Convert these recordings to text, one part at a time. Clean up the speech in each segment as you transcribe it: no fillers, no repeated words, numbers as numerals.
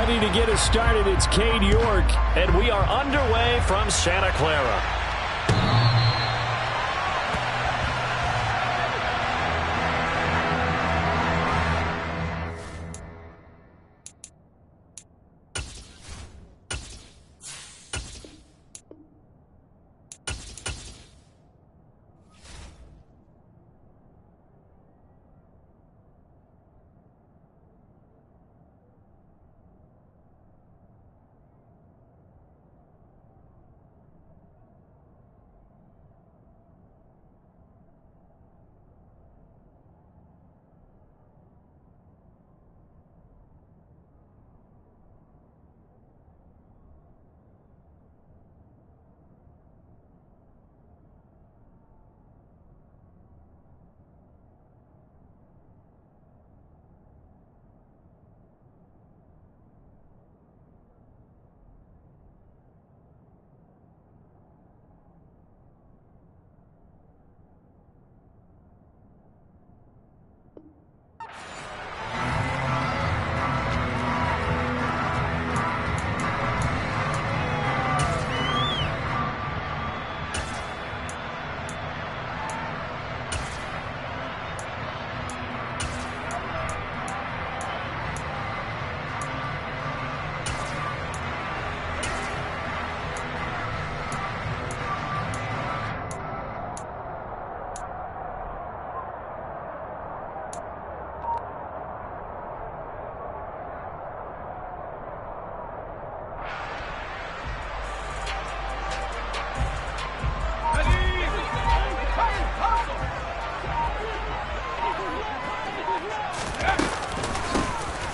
ready to get us started. It's Cade York. And we are underway from Santa Clara.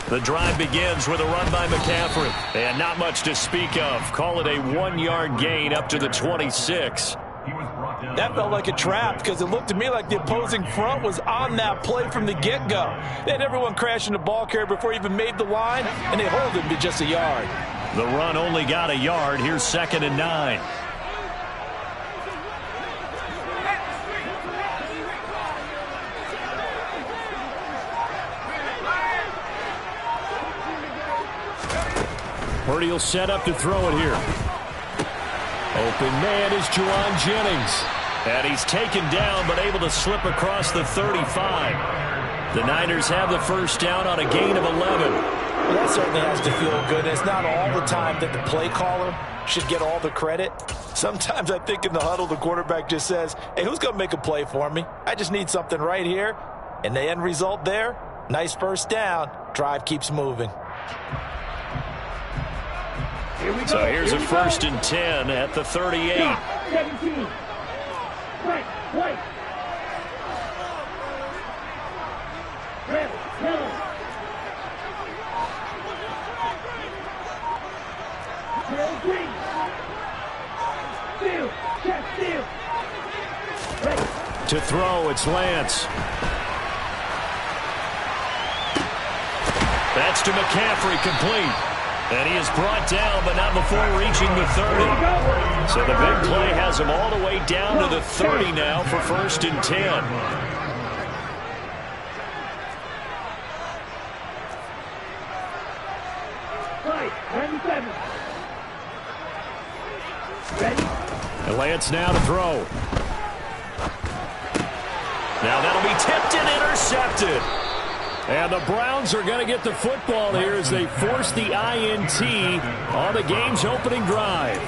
The drive begins with a run by McCaffrey. And not much to speak of. Call it a 1-yard gain up to the 26. That felt like a trap because it looked to me like the opposing front was on that play from the get-go. They had everyone crashing the ball carrier before he even made the line, and they hold him to just a yard. The run only got a yard. Here's 2nd and 9. Purdy will set up to throw it here. Open man is Juwan Jennings. And he's taken down but able to slip across the 35. The Niners have the first down on a gain of 11. Well, that certainly has to feel good. It's not all the time that the play caller should get all the credit. Sometimes I think in the huddle the quarterback just says, hey, who's going to make a play for me? I just need something right here. And the end result there, nice first down. Drive keeps moving. So here's a 1st and 10 at the 38. 17. Right. To throw, it's Lance. That's to McCaffrey, complete. And he is brought down, but not before reaching the 30. So the big play has him all the way down to the 30 now for 1st and 10. And Lance now to throw. Now that'll be tipped and intercepted. And the Browns are going to get the football here as they force the INT on the game's opening drive.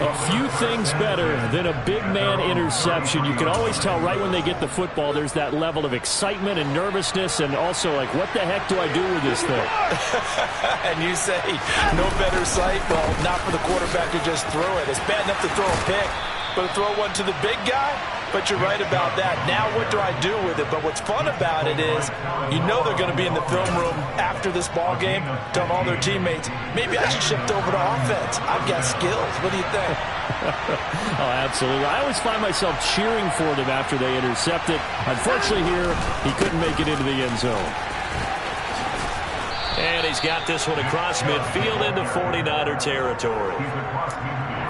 A few things better than a big man interception. You can always tell right when they get the football, there's that level of excitement and nervousness, and also like, what the heck do I do with this thing? And you say, no better sight? Well, not for the quarterback to just throw it. It's bad enough to throw a pick, but to throw one to the big guy? But you're right about that. Now what do I do with it? But what's fun about it is you know they're going to be in the film room after this ball game telling all their teammates, maybe I should shift over to offense. I've got skills. What do you think? Oh, absolutely. I always find myself cheering for them after they intercept it. Unfortunately here, he couldn't make it into the end zone. And he's got this one across midfield into 49er territory.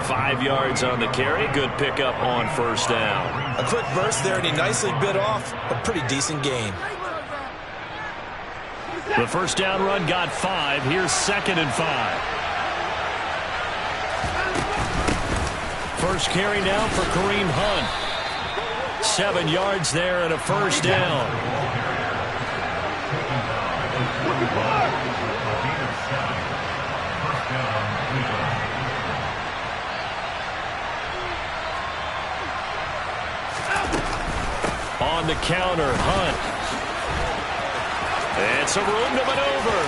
5 yards on the carry. Good pickup on 1st down. A quick burst there, and he nicely bit off a pretty decent gain. The first down run got 5. Here's 2nd and 5. First carry now for Kareem Hunt. 7 yards there and a first down. On the counter, Hunt. It's a room to maneuver.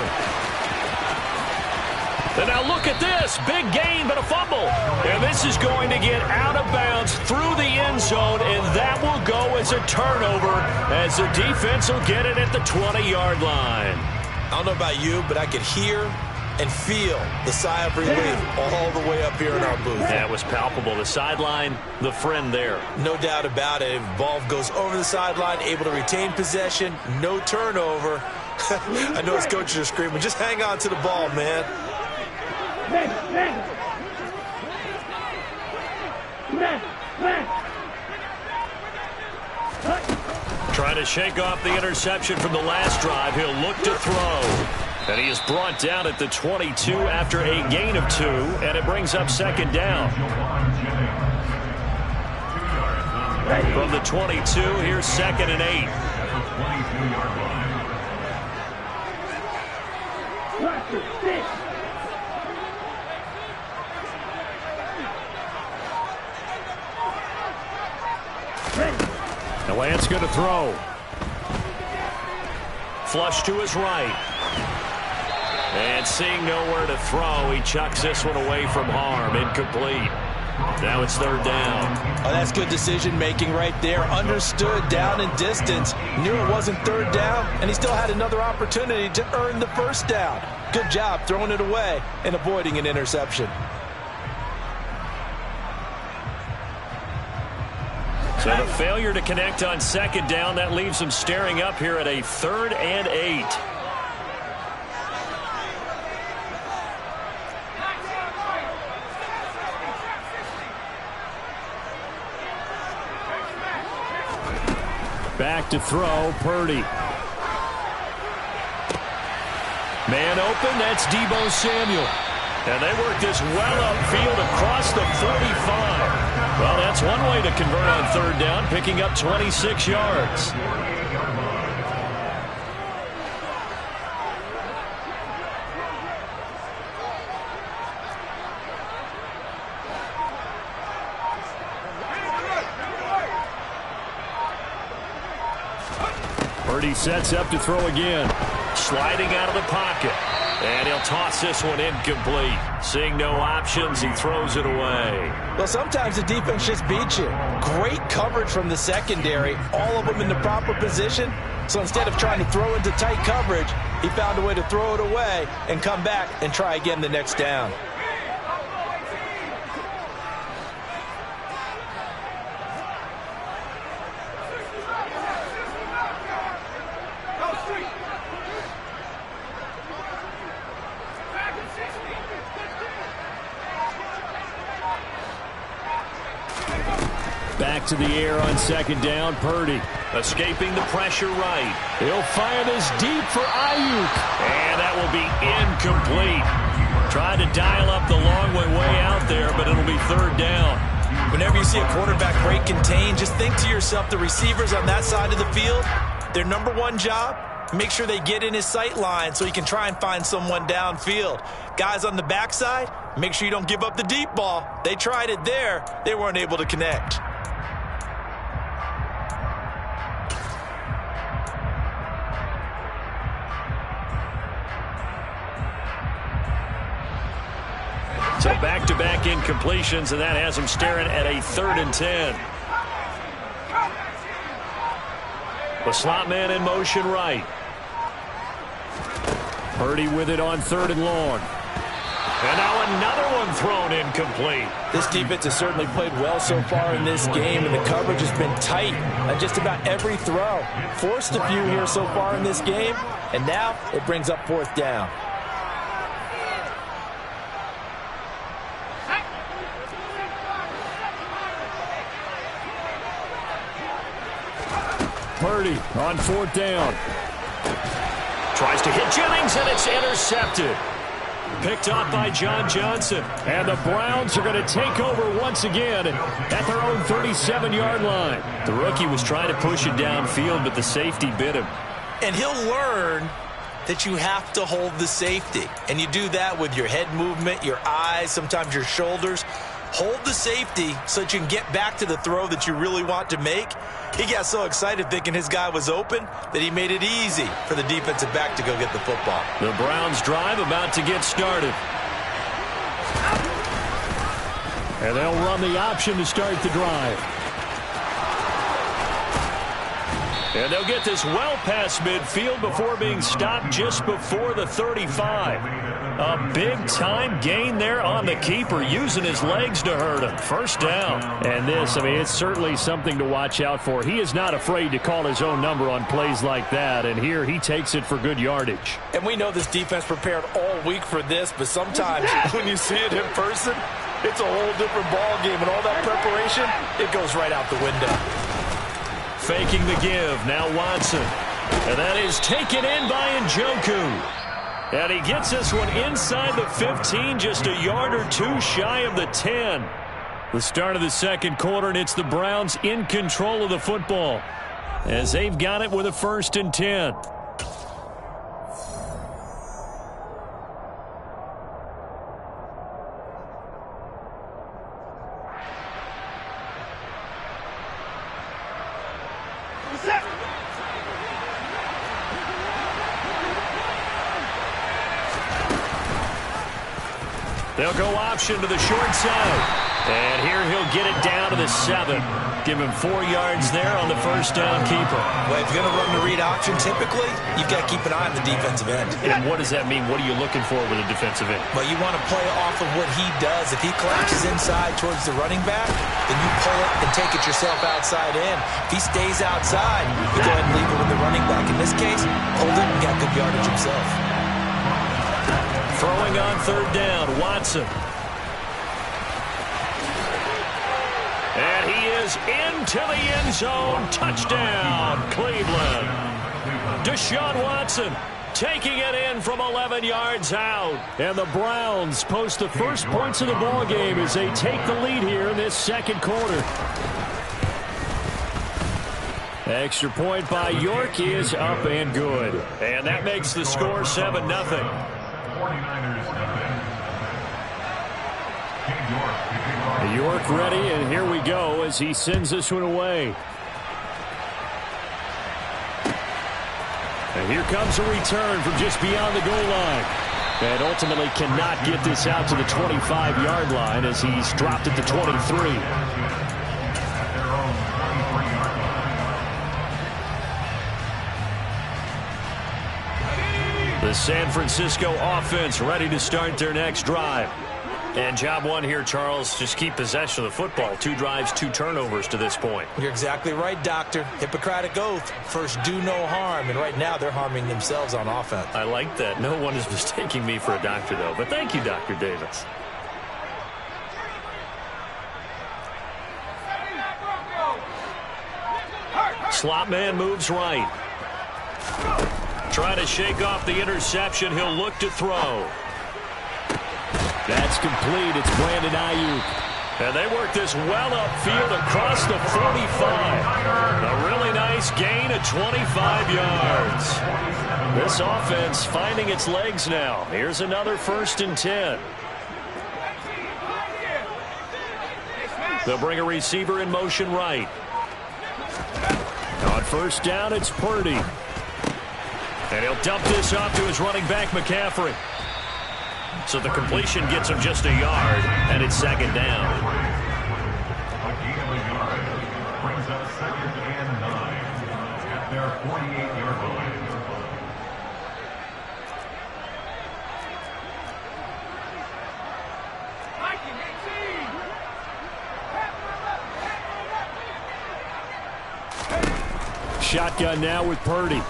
And now look at this. Big gain, but a fumble. And this is going to get out of bounds through the end zone, and that will go as a turnover as the defense will get it at the 20-yard line. I don't know about you, but I could hear and feel the sigh of relief all the way up here in our booth. That was palpable. The sideline, the friend there. No doubt about it. Ball goes over the sideline, able to retain possession, no turnover. I know his coaches are screaming, just hang on to the ball, man. Trying to shake off the interception from the last drive. He'll look to throw. And he is brought down at the 22 after a gain of 2, and it brings up 2nd down. From the 22, here's 2nd and 8. The Lance going to throw. Flush to his right. And seeing nowhere to throw, he chucks this one away from harm. Incomplete. Now it's 3rd down. Oh, that's good decision-making right there. Understood down and distance. Knew it wasn't 3rd down, and he still had another opportunity to earn the 1st down. Good job throwing it away and avoiding an interception. So the failure to connect on 2nd down, that leaves him staring up here at a 3rd and 8. Back to throw, Purdy. Man open, that's Deebo Samuel. And they work this well upfield across the 45. Well, that's one way to convert on 3rd down, picking up 26 yards. Purdy sets up to throw again. Sliding out of the pocket. And he'll toss this one incomplete. Seeing no options, he throws it away. Well, sometimes the defense just beats you. Great coverage from the secondary. All of them in the proper position. So instead of trying to throw into tight coverage, he found a way to throw it away and come back and try again the next down. Back to the air on 2nd down, Purdy. Escaping the pressure right. He'll fire this deep for Ayuk. And that will be incomplete. Tried to dial up the long way out there, but it'll be 3rd down. Whenever you see a quarterback break contain, just think to yourself, the receivers on that side of the field, their number one job, make sure they get in his sight line so he can try and find someone downfield. Guys on the backside, make sure you don't give up the deep ball. They tried it there. They weren't able to connect. So back-to-back incompletions, and that has him staring at a 3rd and 10. The slot man in motion right. Purdy with it on 3rd and long. And now another one thrown incomplete. This defense has certainly played well so far in this game, and the coverage has been tight on just about every throw. Forced a few here so far in this game, and now it brings up 4th down. Purdy on 4th down. Tries to hit Jennings, and it's intercepted. Picked off by John Johnson. And the Browns are going to take over once again at their own 37-yard line. The rookie was trying to push it downfield, but the safety bit him. And he'll learn that you have to hold the safety. And you do that with your head movement, your eyes, sometimes your shoulders. Hold the safety so that you can get back to the throw that you really want to make. He got so excited thinking his guy was open that he made it easy for the defensive back to go get the football. The Browns drive about to get started. And they'll run the option to start the drive. And they'll get this well past midfield before being stopped just before the 35. A big-time gain there on the keeper, using his legs to hurt him. First down. And this, it's certainly something to watch out for. He is not afraid to call his own number on plays like that, and here he takes it for good yardage. And we know this defense prepared all week for this, but sometimes when you see it in person, it's a whole different ball game, and all that preparation, it goes right out the window. Faking the give, now Watson. And that is taken in by Njoku. And he gets this one inside the 15, just a yard or two shy of the 10. The start of the second quarter, and it's the Browns in control of the football as they've got it with a 1st and 10. They'll go option to the short side. And here he'll get it down to the 7. Give him 4 yards there on the first down keeper. Well, if you're going to run the read option, typically, you've got to keep an eye on the defensive end. And what does that mean? What are you looking for with a defensive end? Well, you want to play off of what he does. If he collapses inside towards the running back, then you pull it and take it yourself outside in. If he stays outside, you go ahead and leave it with the running back. In this case, hold it and got good yardage himself. Throwing on 3rd down, Watson. And he is into the end zone. Touchdown, Cleveland. Deshaun Watson taking it in from 11 yards out. And the Browns post the first points of the ball game as they take the lead here in this second quarter. Extra point by York is up and good. And that makes the score 7-0. 49ers York ready, and here we go as he sends this one away. And here comes a return from just beyond the goal line. And ultimately cannot get this out to the 25-yard line as he's dropped at the 23. The San Francisco offense ready to start their next drive. And job one here, Charles, just keep possession of the football. 2 drives, 2 turnovers to this point. You're exactly right, Doctor. Hippocratic oath. First, do no harm. And right now, they're harming themselves on offense. I like that. No one is mistaking me for a doctor, though. But thank you, Dr. Davis. Slot man moves right. Trying to shake off the interception. He'll look to throw. That's complete. It's Brandon Ayuk. And they work this well upfield across the 45. A really nice gain of 25 yards. This offense finding its legs now. Here's another 1st and 10. They'll bring a receiver in motion right. On 1st down, it's Purdy. And he'll dump this off to his running back, McCaffrey. So the completion gets him just a yard, and it's 2nd down. brings up 2nd and 9 at their 48-yard line. Shotgun now with Purdy.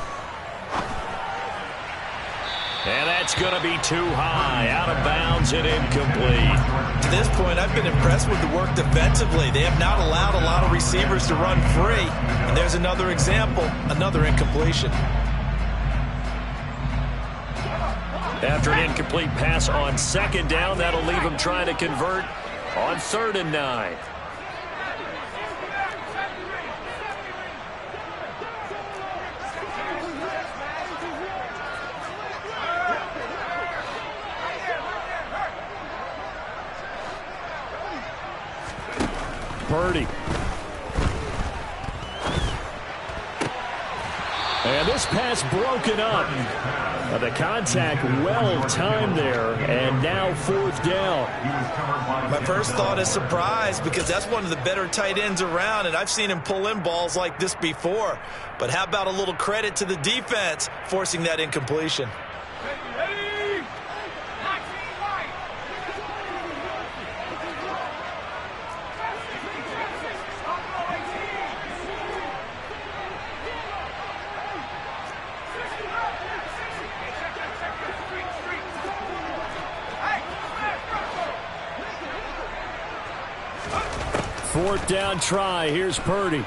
And that's going to be too high, out of bounds and incomplete. To this point, I've been impressed with the work defensively. They have not allowed a lot of receivers to run free. And there's another example, another incompletion. After an incomplete pass on second down, that'll leave him trying to convert on 3rd and 9. Purdy. And this pass broken up. The contact well timed there, and now 4th down. My first thought is surprise, because that's one of the better tight ends around, and I've seen him pull in balls like this before. But how about a little credit to the defense forcing that incompletion? Fourth down try. Here's Purdy.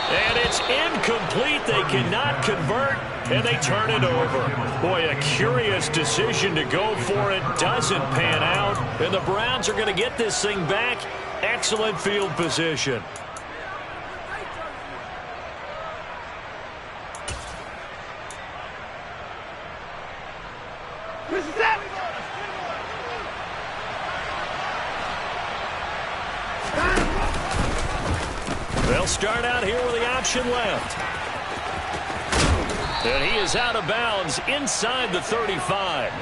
And it's incomplete. They cannot convert, and they turn it over. Boy, a curious decision to go for it. Doesn't pan out, and the Browns are going to get this thing back. Excellent field position. They'll start out here with the option left. And he is out of bounds inside the 35.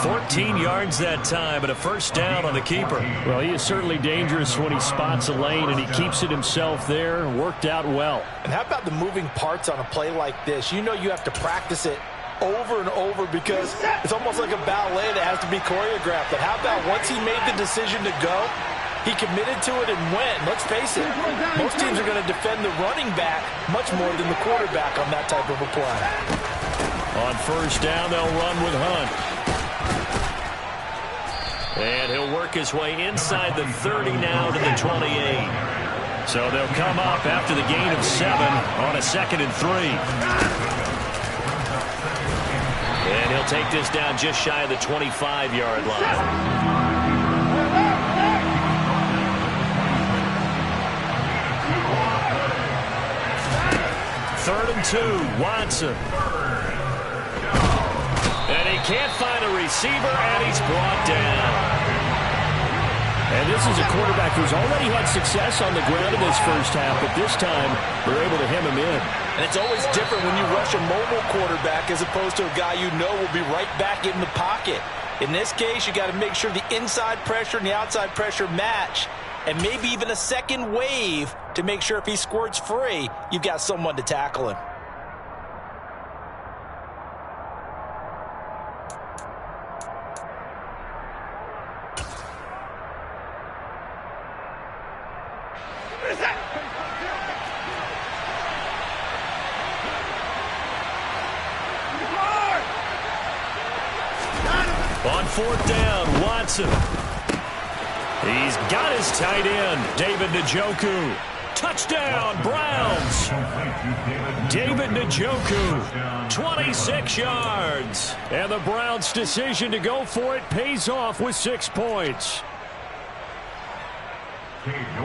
14 yards that time, and a first down on the keeper. Well, he is certainly dangerous when he spots a lane, and he keeps it himself there. Worked out well. And how about the moving parts on a play like this? You know you have to practice it over and over, because it's almost like a ballet that has to be choreographed. But how about once he made the decision to go, he committed to it and went. Let's face it, most teams are going to defend the running back much more than the quarterback on that type of a play. On first down, they'll run with Hunt. And he'll work his way inside the 30 now to the 28. So they'll come up after the gain of 7 on a 2nd and 3. And he'll take this down just shy of the 25-yard line. 3rd and 2, Watson. And he can't find a receiver, and he's brought down. And this is a quarterback who's already had success on the ground in this first half, but this time they're able to hem him in. And it's always different when you rush a mobile quarterback as opposed to a guy you know will be right back in the pocket. In this case, you got to make sure the inside pressure and the outside pressure match, and maybe even a second wave to make sure if he squirts free, you've got someone to tackle him. On 4th down, Watson. He's got his tight end, David Njoku. Touchdown, Browns. David Njoku, 26 yards. And the Browns' decision to go for it pays off with 6 points.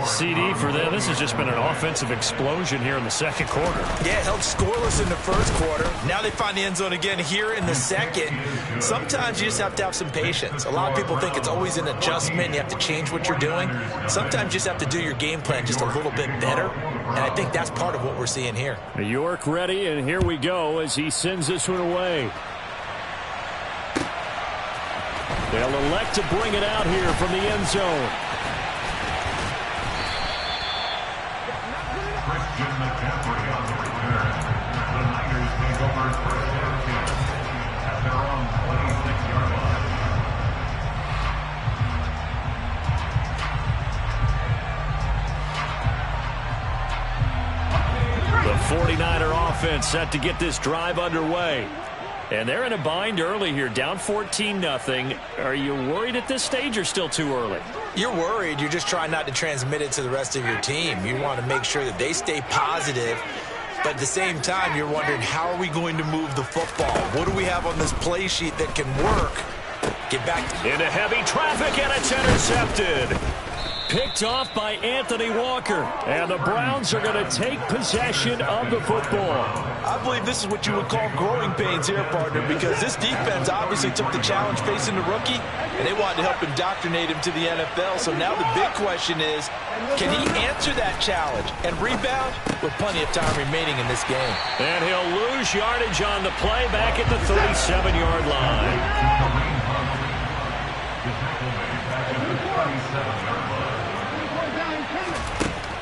CD for them. This has just been an offensive explosion here in the second quarter. Yeah, held scoreless in the first quarter. Now they find the end zone again here in the second. Sometimes you just have to have some patience. A lot of people think it's always an adjustment and you have to change what you're doing. Sometimes you just have to do your game plan just a little bit better. And I think that's part of what we're seeing here. York ready, and here we go as he sends this one away. They'll elect to bring it out here from the end zone. The 49er offense set to get this drive underway. And they're in a bind early here, down 14-0. Are you worried at this stage or still too early? You're worried. You're just trying not to transmit it to the rest of your team. You want to make sure that they stay positive But at the same time, you're wondering, how are we going to move the football? What do we have on this play sheet that can work? Get back into heavy traffic, and it's intercepted. Picked off by Anthony Walker. And the Browns are going to take possession of the football. I believe this is what you would call growing pains here, partner, because this defense obviously took the challenge facing the rookie, and they wanted to help indoctrinate him to the NFL. So now the big question is, can he answer that challenge and rebound with plenty of time remaining in this game? And he'll lose yardage on the play back at the 37-yard line.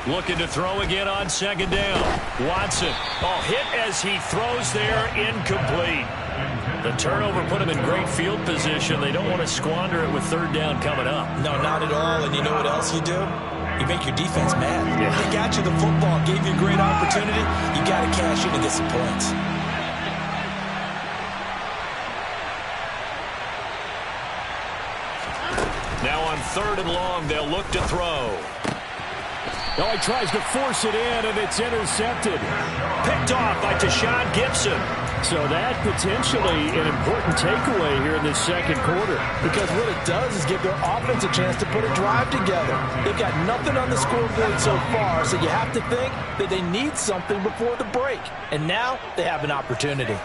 Looking to throw again on second down. Watson. Oh, hit as he throws there, incomplete. The turnover put him in great field position. They don't want to squander it with third down coming up. No, not at all. And you know what else you do? You make your defense mad. Yeah. They got you the football, gave you a great opportunity. You got to cash in and get some points. Now on 3rd and long, they'll look to throw. Oh, he tries to force it in, and it's intercepted. Picked off by Tashawn Gibson. So that potentially an important takeaway here in this second quarter. Because what it does is give their offense a chance to put a drive together. They've got nothing on the scoreboard so far, so you have to think that they need something before the break. And now they have an opportunity.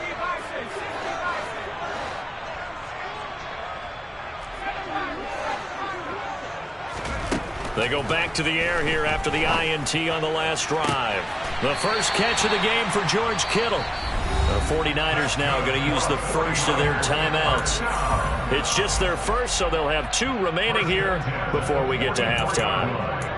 They go back to the air here after the INT on the last drive. The first catch of the game for George Kittle. The 49ers now going to use the first of their timeouts. It's just their first, so they'll have 2 remaining here before we get to halftime.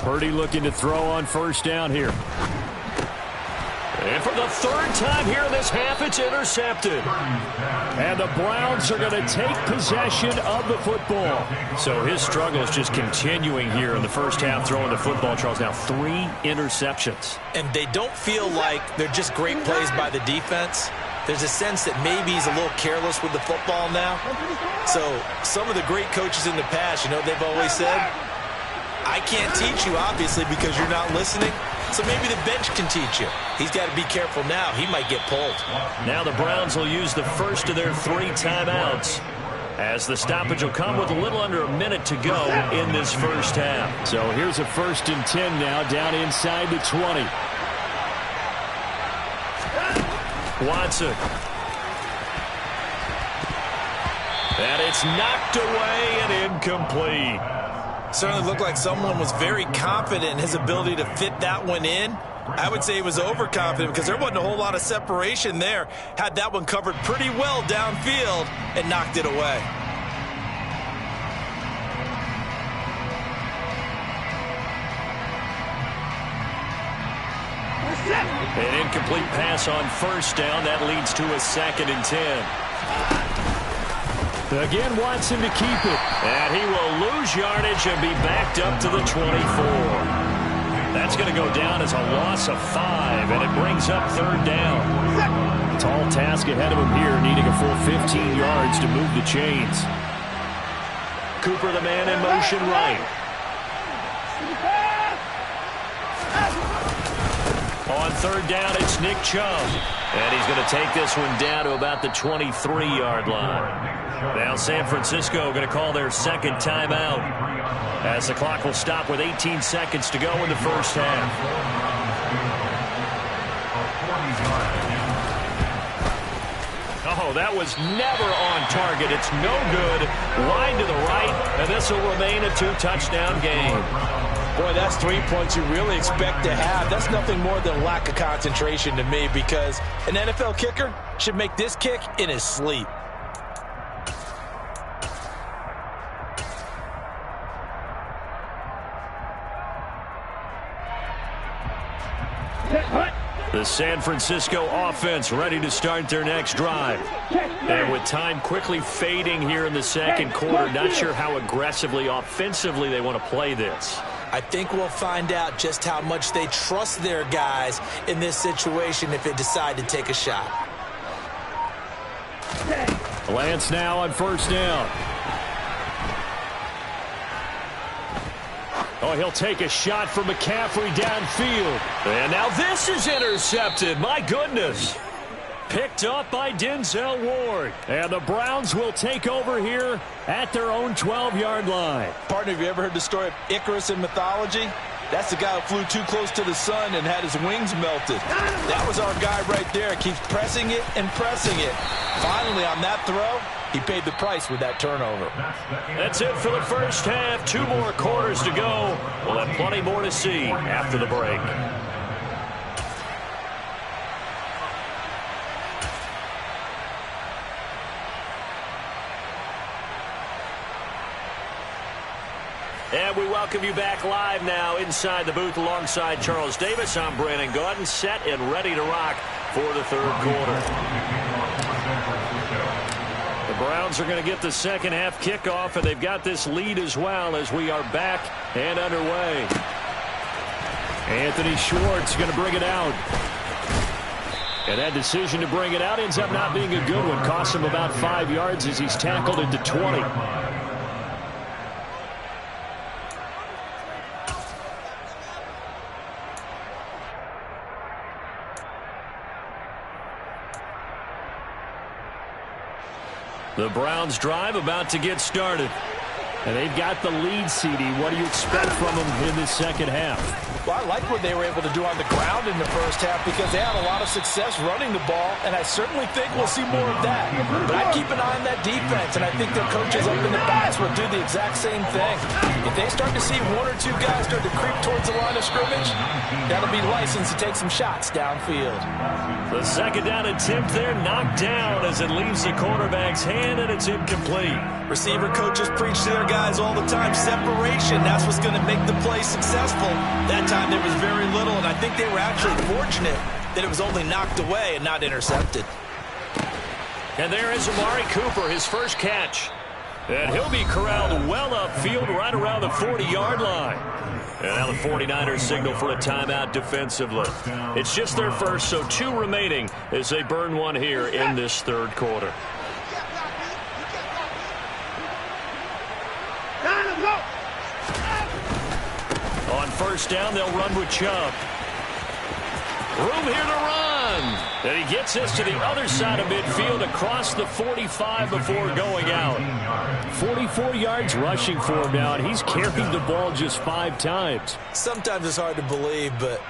Purdy looking to throw on first down here. And for the 3rd time here in this half, it's intercepted. And the Browns are going to take possession of the football. So his struggle is just continuing here in the first half, throwing the football, Charles. Now 3 interceptions. And they don't feel like they're just great plays by the defense. There's a sense that maybe he's a little careless with the football now. So some of the great coaches in the past, you know, they've always said, I can't teach you, obviously, because you're not listening. So maybe the bench can teach you. He's got to be careful now. He might get pulled. Now the Browns will use the first of their 3 timeouts, as the stoppage will come with a little under a minute to go in this first half. So here's a 1st and 10 now, down inside the 20. Watson. And it's knocked away and incomplete. Certainly looked like someone was very confident in his ability to fit that one in. I would say he was overconfident because there wasn't a whole lot of separation there. Had that one covered pretty well downfield and knocked it away. An incomplete pass on first down. That leads to a 2nd and 10. Again, Watson to keep it. And he will lose yardage and be backed up to the 24. That's going to go down as a loss of 5, and it brings up 3rd down. Tall task ahead of him here, needing a full 15 yards to move the chains. Cooper, the man in motion right. On 3rd down, it's Nick Chubb. And he's going to take this one down to about the 23-yard line. Now San Francisco going to call their 2nd timeout, as the clock will stop with 18 seconds to go in the first half. Oh, that was never on target. It's no good. Wide to the right, and this will remain a 2-touchdown game. Boy, that's 3 points you really expect to have. That's nothing more than lack of concentration to me, because an NFL kicker should make this kick in his sleep. The San Francisco offense ready to start their next drive. And with time quickly fading here in the second quarter, not sure how aggressively, offensively they want to play this. I think we'll find out just how much they trust their guys in this situation if they decide to take a shot. Lance now on first down. Oh, he'll take a shot from McCaffrey downfield. And now this is intercepted. My goodness. Picked up by Denzel Ward. And the Browns will take over here at their own 12-yard line. Partner, have you ever heard the story of Icarus in mythology? That's the guy who flew too close to the sun and had his wings melted. That was our guy right there. Keeps pressing it and pressing it. Finally, on that throw, he paid the price with that turnover. That's it for the first half. 2 more quarters to go. We'll have plenty more to see after the break. And we welcome you back live now inside the booth alongside Charles Davis. I'm Brandon Gaudin, set and ready to rock for the third quarter. The Browns are going to get the second half kickoff, and they've got this lead as well as we are back and underway. Anthony Schwartz going to bring it out. And that decision to bring it out ends up not being a good one. Costs him about 5 yards as he's tackled at the 20. The Browns drive about to get started. And they've got the lead, CD. What do you expect from them in the second half? Well, I like what they were able to do on the ground in the first half because they had a lot of success running the ball, and I certainly think we'll see more of that. But I'd keep an eye on that defense, and I think their coaches up in the backs will do the exact same thing. If they start to see 1 or 2 guys start to creep towards the line of scrimmage, that'll be licensed to take some shots downfield. The second down attempt there knocked down as it leaves the quarterback's hand, and it's incomplete. Receiver coaches preach to their guys all the time. Separation, that's what's going to make the play successful. That time there was very little, and I think they were actually fortunate that it was only knocked away and not intercepted. And there is Amari Cooper, his first catch. And he'll be corralled well upfield right around the 40-yard line. And now the 49ers signal for a timeout defensively. It's just their first, so 2 remaining as they burn one here in this third quarter. On first down, they'll run with Chubb. Room here to run. And he gets us to the other side of midfield across the 45 before going out. 44 yards rushing for him now, and he's carried the ball just 5 times. Sometimes it's hard to believe, but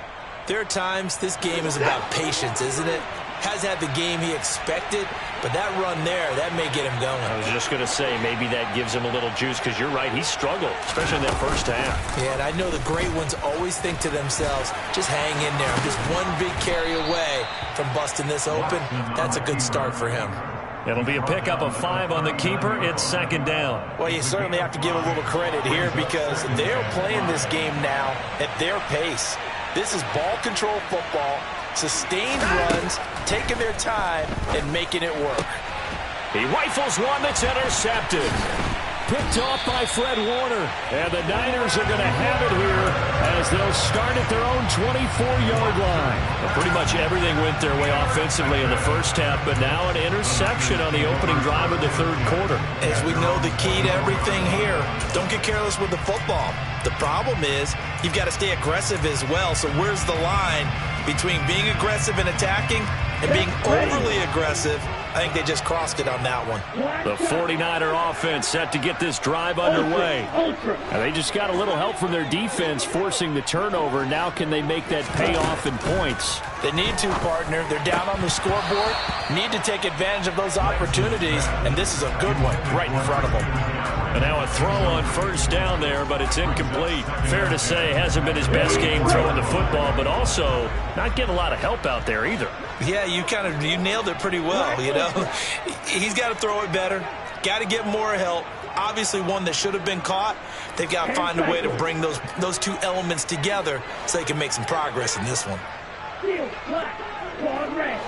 there are times this game is about patience, isn't it? Has had the game he expected, but that run there, that may get him going. I was just going to say, maybe that gives him a little juice, because you're right, he struggled, especially in that first half. Yeah, and I know the great ones always think to themselves, just hang in there. I'm just one big carry away from busting this open. That's a good start for him. It'll be a pickup of 5 on the keeper. It's second down. Well, you certainly have to give a little credit here because they're playing this game now at their pace. This is ball control football, sustained runs, taking their time, and making it work. He rifles one that's intercepted. Picked off by Fred Warner. And the Niners are going to have it here as they'll start at their own 24-yard line. Well, pretty much everything went their way offensively in the first half, but now an interception on the opening drive of the third quarter. As we know, the key to everything here, don't get careless with the football. The problem is you've got to stay aggressive as well. So where's the line between being aggressive and attacking and being overly aggressive? I think they just crossed it on that one. The 49er offense set to get this drive underway. And they just got a little help from their defense forcing the turnover. Now can they make that pay off in points? They need to, partner. They're down on the scoreboard. Need to take advantage of those opportunities. And this is a good one right in front of them. And now a throw on first down there, but it's incomplete. Fair to say, hasn't been his best game throwing the football, but also not getting a lot of help out there either. Yeah, you nailed it pretty well, you know. He's got to throw it better. Got to get more help. Obviously one that should have been caught. They've got to find a way to bring those 2 elements together so they can make some progress in this one. Steal, black, ball red.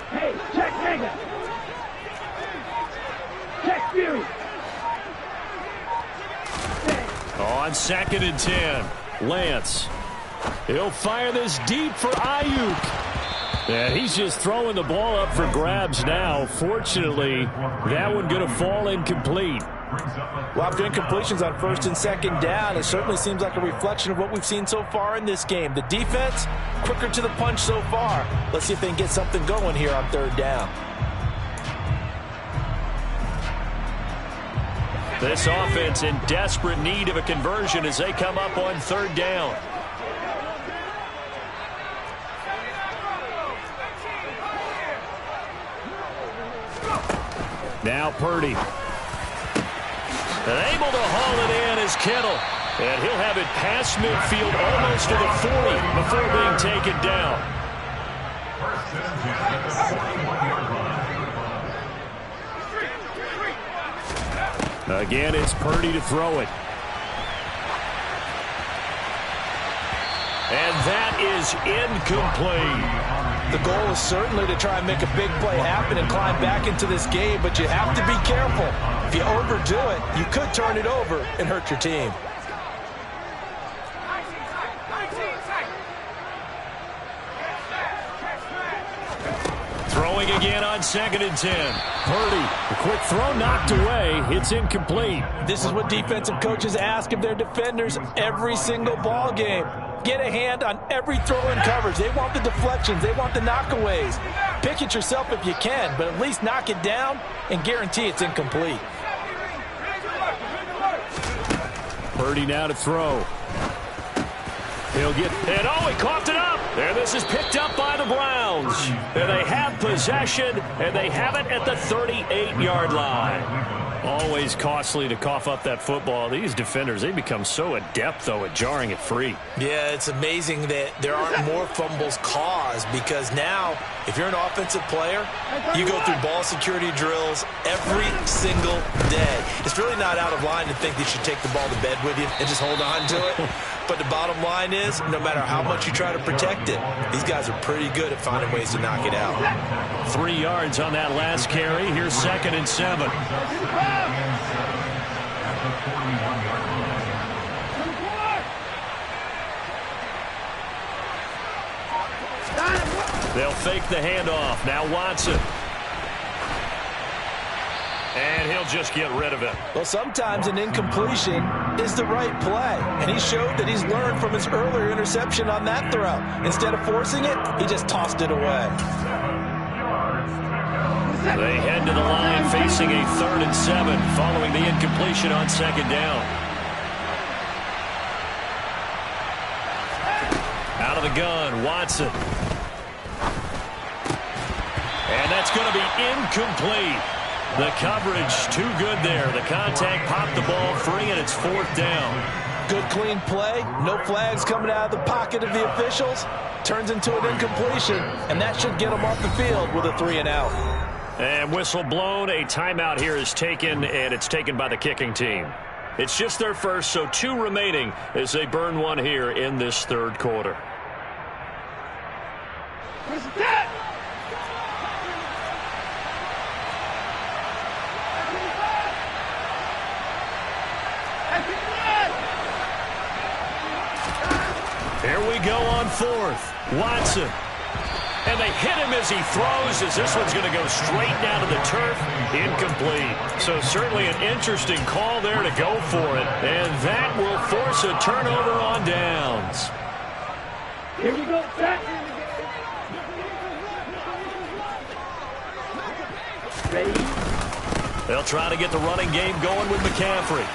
Hey, check mega. Check fury. On 2nd and 10, Lance. He'll fire this deep for Ayuk. And he's just throwing the ball up for grabs now. Fortunately, that one going to fall incomplete. Well, after incompletions on 1st and 2nd down, it certainly seems like a reflection of what we've seen so far in this game. The defense, quicker to the punch so far. Let's see if they can get something going here on 3rd down. This offense in desperate need of a conversion as they come up on 3rd down. Now Purdy. And able to haul it in is Kittle. And he'll have it past midfield almost to the 40 before being taken down. First and 10 at the 41-yard line. Again, it's Purdy to throw it. And that is incomplete. The goal is certainly to try and make a big play happen and climb back into this game, but you have to be careful. If you overdo it, you could turn it over and hurt your team. Throwing again on 2nd and 10. Purdy, a quick throw knocked away. It's incomplete. This is what defensive coaches ask of their defenders every single ball game. Get a hand on every throw in coverage. They want the deflections. They want the knockaways. Pick it yourself if you can, but at least knock it down and guarantee it's incomplete. Purdy now to throw. He'll get, and oh, he coughed it up. And this is picked up by the Browns. And they have possession, and they have it at the 38-yard line. Always costly to cough up that football. These defenders, they become so adept, though, at jarring it free. Yeah, it's amazing that there aren't more fumbles caused because now, if you're an offensive player, you go through ball security drills every single day. It's really not out of line to think that you should take the ball to bed with you and just hold on to it. But the bottom line is, no matter how much you try to protect it, these guys are pretty good at finding ways to knock it out. 3 yards on that last carry. Here's 2nd and 7. They'll fake the handoff. Now Watson. And he'll just get rid of it. Well, sometimes an incompletion is the right play. And he showed that he's learned from his earlier interception on that throw. Instead of forcing it, he just tossed it away. They head to the line facing a 3rd and 7 following the incompletion on 2nd down. Out of the gun, Watson. And that's going to be incomplete. The coverage too good there. The contact popped the ball free, and it's 4th down. Good, clean play. No flags coming out of the pocket of the officials. Turns into an incompletion, and that should get them off the field with a 3-and-out. And whistle blown. A timeout here is taken, and it's taken by the kicking team. It's just their first, so 2 remaining as they burn one here in this 3rd quarter. Here we go on 4th. Watson. And they hit him as he throws, as this one's going to go straight down to the turf. Incomplete. So certainly an interesting call there to go for it. And that will force a turnover on downs. Here we go, set. Ready? They'll try to get the running game going with McCaffrey.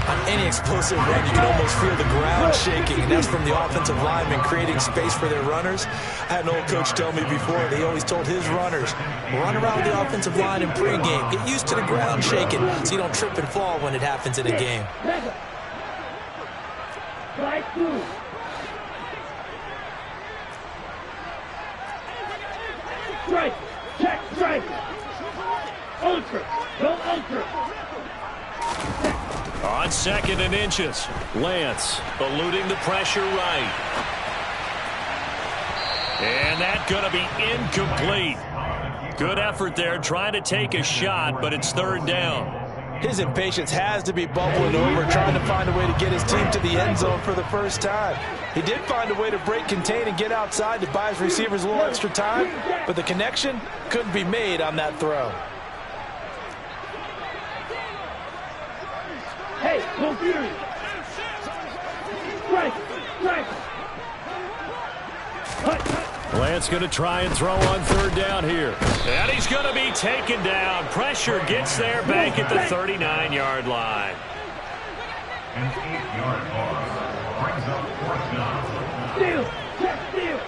On any explosive run, you can almost feel the ground shaking, and that's from the offensive linemen creating space for their runners. I had an old coach tell me before, they always told his runners, run around the offensive line in pregame. Get used to the ground shaking so you don't trip and fall when it happens in a game. Right through. Strike. Check strike. Ultra. Go ultra. On 2nd and inches. Lance eluding the pressure right. And that's going to be incomplete. Good effort there trying to take a shot, but it's 3rd down. His impatience has to be bubbling over, trying to find a way to get his team to the end zone for the first time. He did find a way to break contain and get outside to buy his receivers a little extra time, but the connection couldn't be made on that throw. Hey, go Fury. Strike, strike. Lance going to try and throw on 3rd down here. And he's going to be taken down. Pressure gets there back at the 39-yard line. An 8-yard loss brings up 4th down. Steal, check, steal.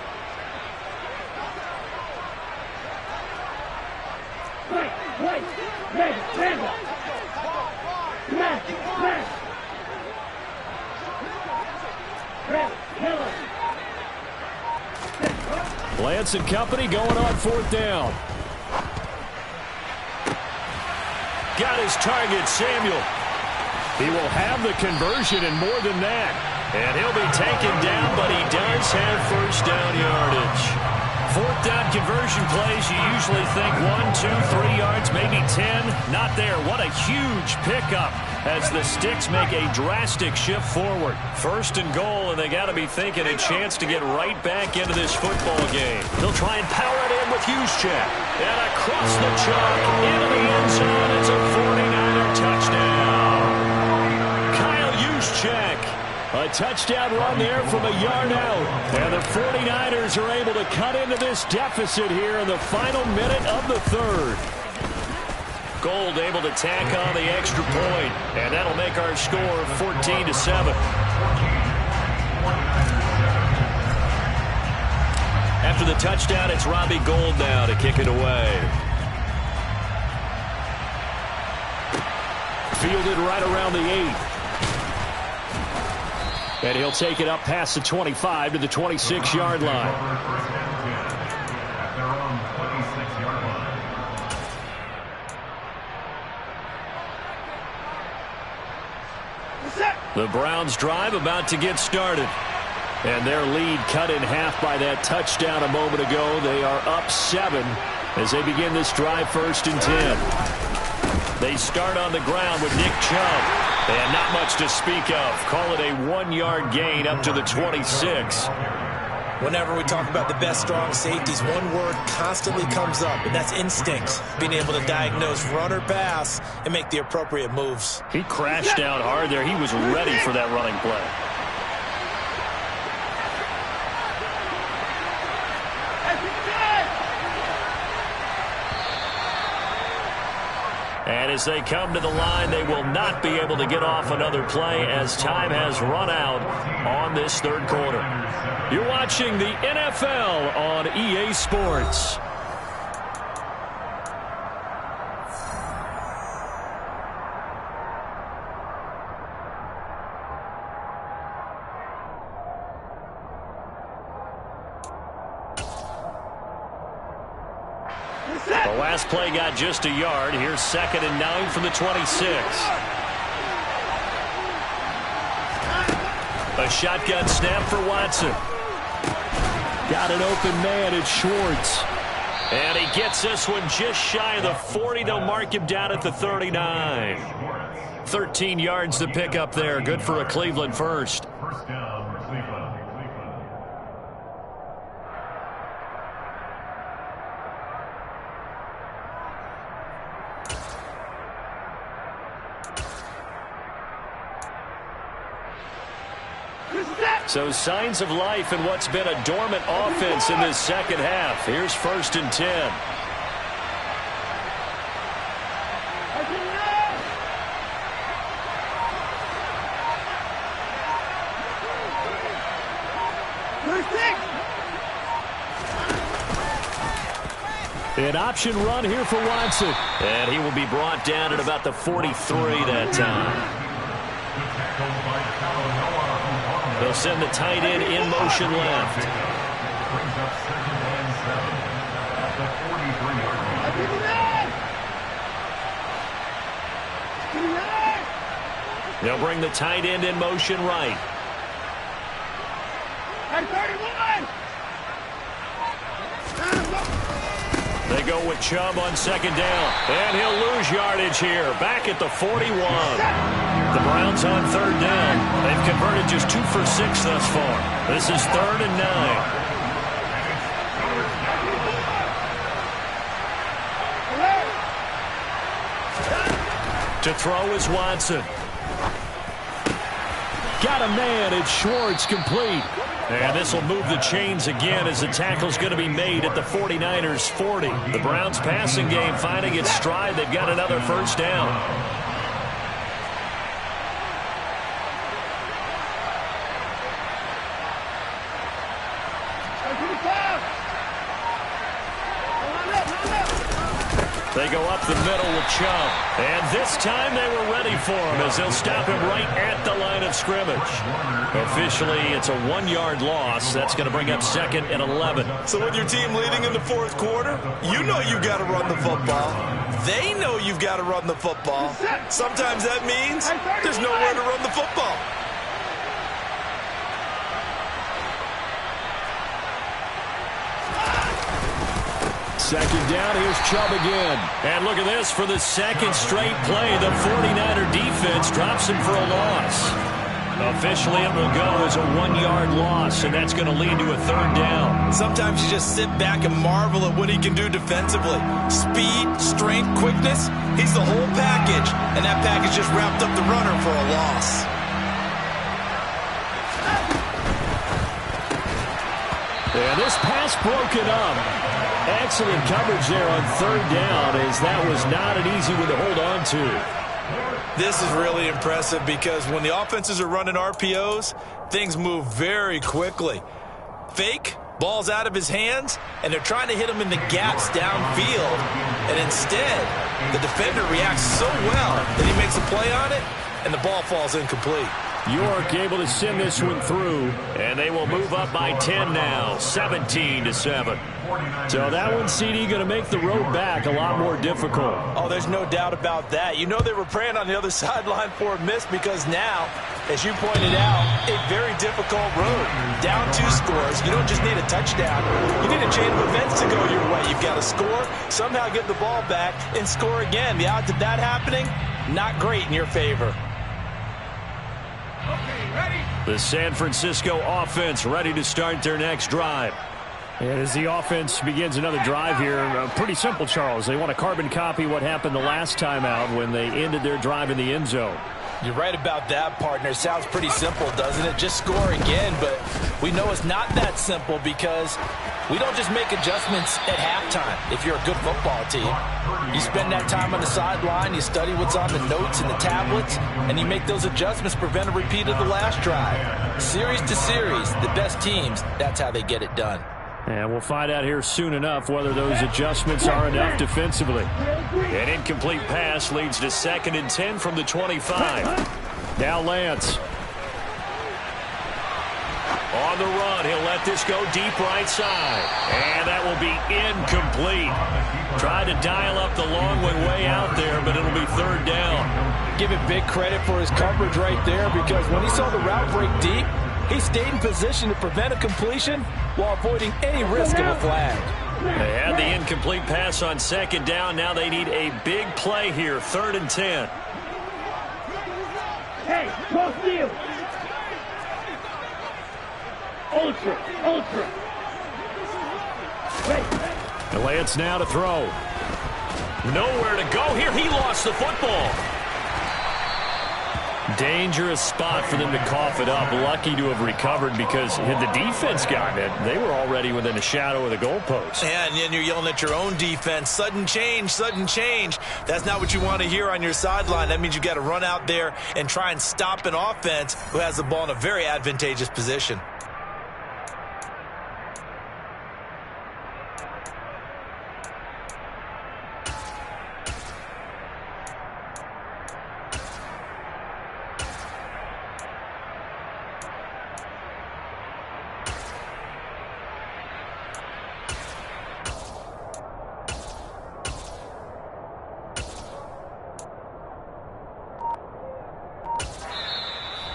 Right, right, red, smash, smash. Red, yellow. Lance and company going on 4th down. Got his target, Samuel. He will have the conversion and more than that. And he'll be taken down, but he does have 1st down yardage. 4th down conversion plays, you usually think 1, 2, 3 yards, maybe 10. Not there. What a huge pickup as the Sticks make a drastic shift forward. 1st and goal, and they got to be thinking a chance to get right back into this football game. They'll try and power it in with Juszczyk. And across the chalk, into the end zone. It's a 49er touchdown. Kyle Juszczyk. A touchdown run there from a yard out. And the 49ers are able to cut into this deficit here in the final minute of the 3rd. Gold able to tack on the extra point, and that'll make our score 14-7. After the touchdown, it's Robbie Gould now to kick it away. Fielded right around the 8. And he'll take it up past the 25 to the 26-yard line. At their own 26-yard line. The Browns drive about to get started. And their lead cut in half by that touchdown a moment ago. They are up 7 as they begin this drive 1st and 10. They start on the ground with Nick Chubb. And not much to speak of. Call it a 1-yard gain up to the 26. Whenever we talk about the best strong safeties, one word constantly comes up, and that's instinct. Being able to diagnose run or pass and make the appropriate moves. He crashed down hard there. He was ready for that running play. And as they come to the line, they will not be able to get off another play as time has run out on this 3rd quarter. You're watching the NFL on EA Sports. The last play got just a yard. Here's 2nd and 9 from the 26. A shotgun snap for Watson. Got an open man. It's Schwartz. And he gets this one just shy of the 40. They'll mark him down at the 39. 13 yards to pick up there. Good for a Cleveland first. First down, Cleveland. So signs of life in what's been a dormant offense in this 2nd half. Here's 1st and 10. An option run here for Watson. And he will be brought down at about the 43 that time. They'll send the tight end in motion left. Brings up 2nd and 7 at the 43-yard line. They'll bring the tight end in motion right. And 31. They go with Chubb on second down. And he'll lose yardage here. Back at the 41. The Browns on third down. They've converted just 2 for 6 thus far. This is 3rd and 9. To throw is Watson. Got a man. It's Schwartz, complete. And this will move the chains again as the tackle's going to be made at the 49ers 40. The Browns passing game finding its stride. They've got another first down. They go up the middle with Chubb. And this time they were ready for him as they'll stop him right at the line of scrimmage. Officially, it's a 1-yard loss. That's going to bring up 2nd and 11. So with your team leading in the 4th quarter, you know you've got to run the football. They know you've got to run the football. Sometimes that means there's nowhere to run the football. Second down, here's Chubb again. And look at this, for the second straight play, the 49er defense drops him for a loss. Officially, it will go as a 1-yard loss, and that's going to lead to a 3rd down. Sometimes you just sit back and marvel at what he can do defensively. Speed, strength, quickness, he's the whole package, and that package just wrapped up the runner for a loss. And this pass broken up. Excellent coverage there on 3rd down, as that was not an easy one to hold on to. This is really impressive because when the offenses are running RPOs, things move very quickly. Fake, ball's out of his hands, and they're trying to hit him in the gaps downfield. And instead, the defender reacts so well that he makes a play on it, and the ball falls incomplete. York able to send this one through, and they will move up by 10 now, 17-7. So that one, CD, going to make the road back a lot more difficult. Oh, there's no doubt about that. You know they were praying on the other sideline for a miss because now, as you pointed out, a very difficult road. Down 2 scores. You don't just need a touchdown. You need a chain of events to go your way. You've got to score, somehow get the ball back, and score again. The odds of that happening, not great in your favor. The San Francisco offense ready to start their next drive. And as the offense begins another drive here, pretty simple, Charles. They want to carbon copy what happened the last time out when they ended their drive in the end zone. You're right about that, partner. It sounds pretty simple, doesn't it? Just score again, but we know it's not that simple because we don't just make adjustments at halftime if you're a good football team. You spend that time on the sideline, you study what's on the notes and the tablets, and you make those adjustments to prevent a repeat of the last drive. Series to series, the best teams, that's how they get it done. And we'll find out here soon enough whether those adjustments are enough defensively. An incomplete pass leads to 2nd and 10 from the 25. Now Lance. On the run, he'll let this go deep right side. And that will be incomplete. Tried to dial up the long one way out there, but it'll be 3rd down. Give him big credit for his coverage right there because when he saw the route break deep, he stayed in position to prevent a completion while avoiding any risk of a flag. They had the incomplete pass on 2nd down. Now they need a big play here, 3rd and 10. Hey, go steal. Ultra. Wait. Lance now to throw. Nowhere to go here. He lost the football. Dangerous spot for them to cough it up. Lucky to have recovered because had the defense gotten it, they were already within a shadow of the goalpost. And then you're yelling at your own defense. Sudden change, sudden change. That's not what you want to hear on your sideline. That means you've got to run out there and try and stop an offense who has the ball in a very advantageous position.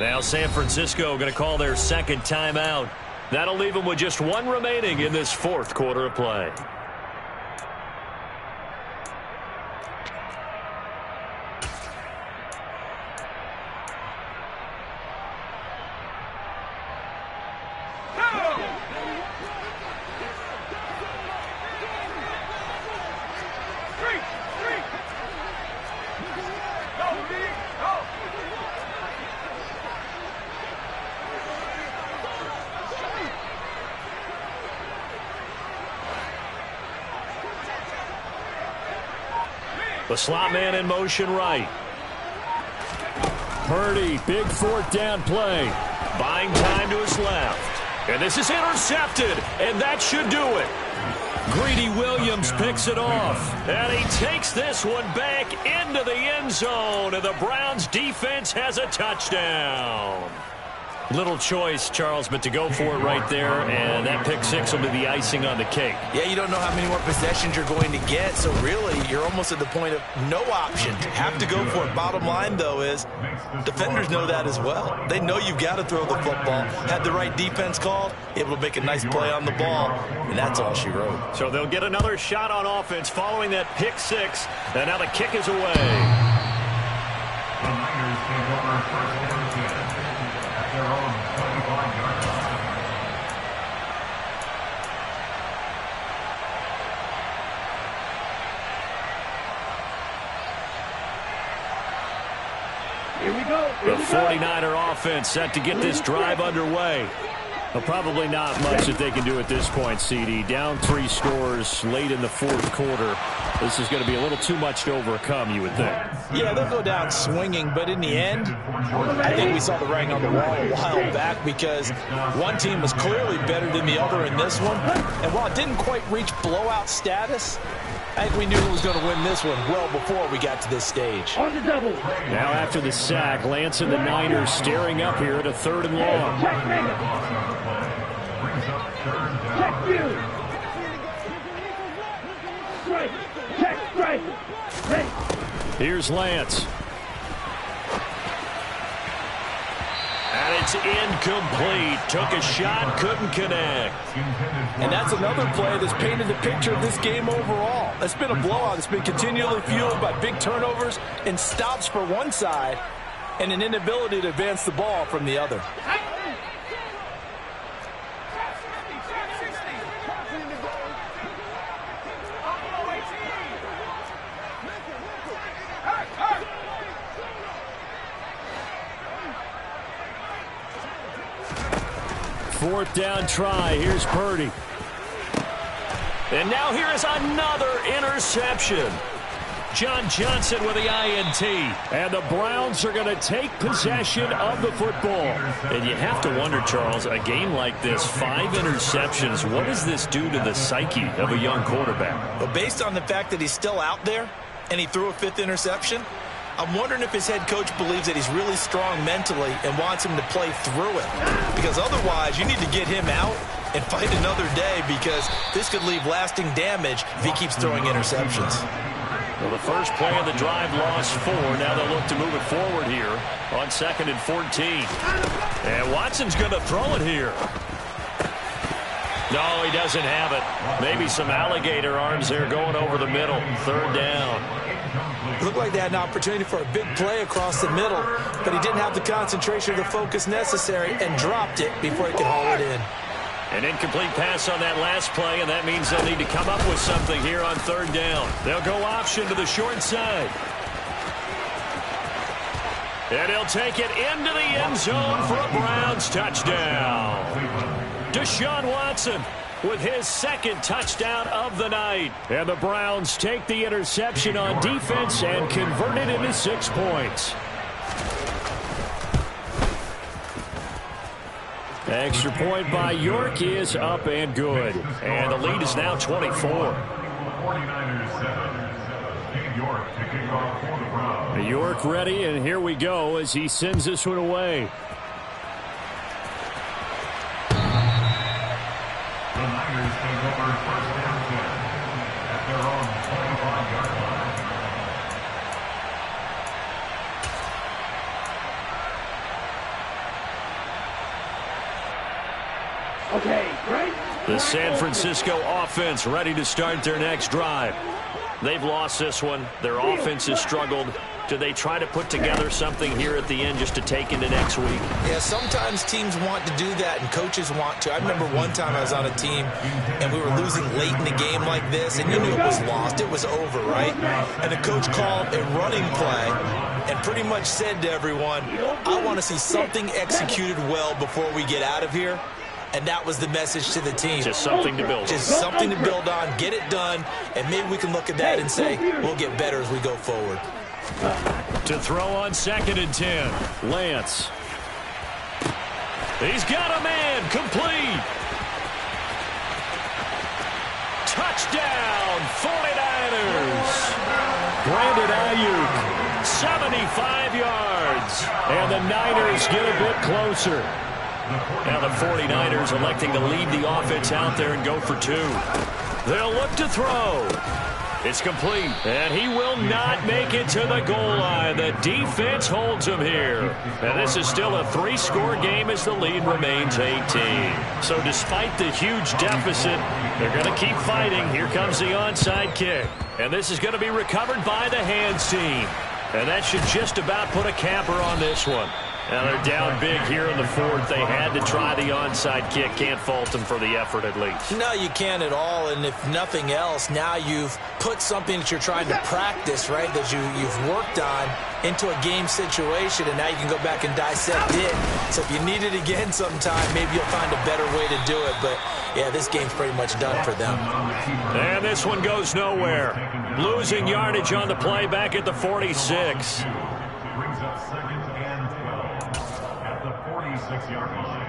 Now San Francisco going to call their second timeout. That'll leave them with just one remaining in this fourth quarter of play. The slot man in motion right. Purdy, big fourth down play. Buying time to his left. And this is intercepted, and that should do it. Greedy Williams picks it off. And he takes this one back into the end zone, and the Browns defense has a touchdown. Little choice, Charles, but to go for it right there, and that pick six will be the icing on the cake. Yeah, you don't know how many more possessions you're going to get, so really you're almost at the point of no option. Have to go for it. Bottom line, though, is defenders know that as well. They know you've got to throw the football. Had the right defense called, able to make a nice play on the ball, and that's all she wrote. So they'll get another shot on offense following that pick six, and now the kick is away. The Niners take over first and 10 at their own 25-yard line. Here we go. The 49er offense set to get this drive underway. Well, probably not much that they can do at this point, CD. Down 3 scores late in the fourth quarter. This is going to be a little too much to overcome, you would think. Yeah, they'll go down swinging, but in the end, I think we saw the writing on the wall a while back because one team was clearly better than the other in this one. And while it didn't quite reach blowout status, I think we knew who was going to win this one well before we got to this stage. On the double. Now after the sack, Lance and the Niners staring up here at a 3rd and long. Check you. Strike. Check strike. Ready. Here's Lance. And it's incomplete. Took a shot, couldn't connect. And that's another play that's painted the picture of this game overall. It's been a blowout. It's been continually fueled by big turnovers and stops for one side and an inability to advance the ball from the other. Fourth down try. Here's Purdy. And now here is another interception. John Johnson with the INT. And the Browns are going to take possession of the football. And you have to wonder, Charles, a game like this, 5 interceptions, what does this do to the psyche of a young quarterback? But based on the fact that he's still out there and he threw a 5th interception, I'm wondering if his head coach believes that he's really strong mentally and wants him to play through it. Because otherwise, you need to get him out and fight another day because this could leave lasting damage if he keeps throwing interceptions. Well, the first play of the drive lost 4. Now they'll look to move it forward here on 2nd and 14. And Watson's going to throw it here. No, he doesn't have it. Maybe some alligator arms there going over the middle. 3rd down. It looked like they had an opportunity for a big play across the middle, but he didn't have the concentration or the focus necessary and dropped it before he could haul it in. An incomplete pass on that last play, and that means they'll need to come up with something here on 3rd down. They'll go option to the short side. And he'll take it into the end zone for a Browns touchdown. Deshaun Watson with his 2nd touchdown of the night. And the Browns take the interception on defense and convert it into 6 points. Extra point by York is up and good. And the lead is now 24. 49ers 7. Steve York to kick off for the Browns. York ready, and here we go as he sends this one away. The Niners take over first and 10 at their own 25-yard line. Okay, right? The San Francisco offense ready to start their next drive. They've lost this one. Their offense has struggled. Do they try to put together something here at the end just to take into next week? Yeah, sometimes teams want to do that and coaches want to. I remember one time I was on a team and we were losing late in the game like this, and you knew it was lost. It was over, right? And the coach called a running play and pretty much said to everyone, I want to see something executed well before we get out of here. And that was the message to the team. Just something to build on. Just something to build on, get it done, and maybe we can look at that and say, we'll get better as we go forward. To throw on 2nd and 10, Lance. He's got a man, complete. Touchdown, 49ers. Brandon Ayuk, 75 yards. And the Niners get a bit closer. Now the 49ers electing to lead the offense out there and go for 2. They'll look to throw. It's complete, and he will not make it to the goal line. The defense holds him here. And this is still a 3-score game as the lead remains 18. So despite the huge deficit, they're going to keep fighting. Here comes the onside kick. And this is going to be recovered by the hands team. And that should just about put a capper on this one. Now they're down big here in the 4th. They had to try the onside kick. Can't fault them for the effort at least. No, you can't at all. And if nothing else, now you've put something that you're trying to practice, right, that you've worked on into a game situation, and now you can go back and dissect it. So if you need it again sometime, maybe you'll find a better way to do it. But, yeah, this game's pretty much done for them. And this one goes nowhere. Losing yardage on the play back at the 46. Brings up 2nd and 12 at the 46-yard line.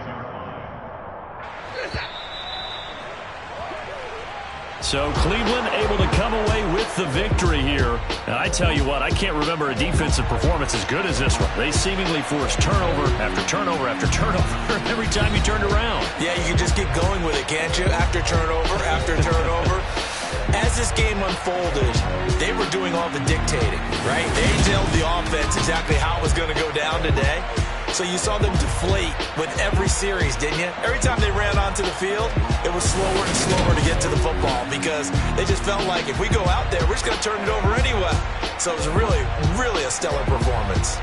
So Cleveland able to come away with the victory here. And I tell you what, I can't remember a defensive performance as good as this one. They seemingly forced turnover after turnover after turnover every time you turned around. Yeah, you can just keep going with it, can't you? After turnover. As this game unfolded, they were doing all the dictating, right? They told the offense exactly how it was going to go down today. So you saw them deflate with every series, didn't you? Every time they ran onto the field, it was slower and slower to get to the football because they just felt like if we go out there, we're just going to turn it over anyway. So it was really, really a stellar performance.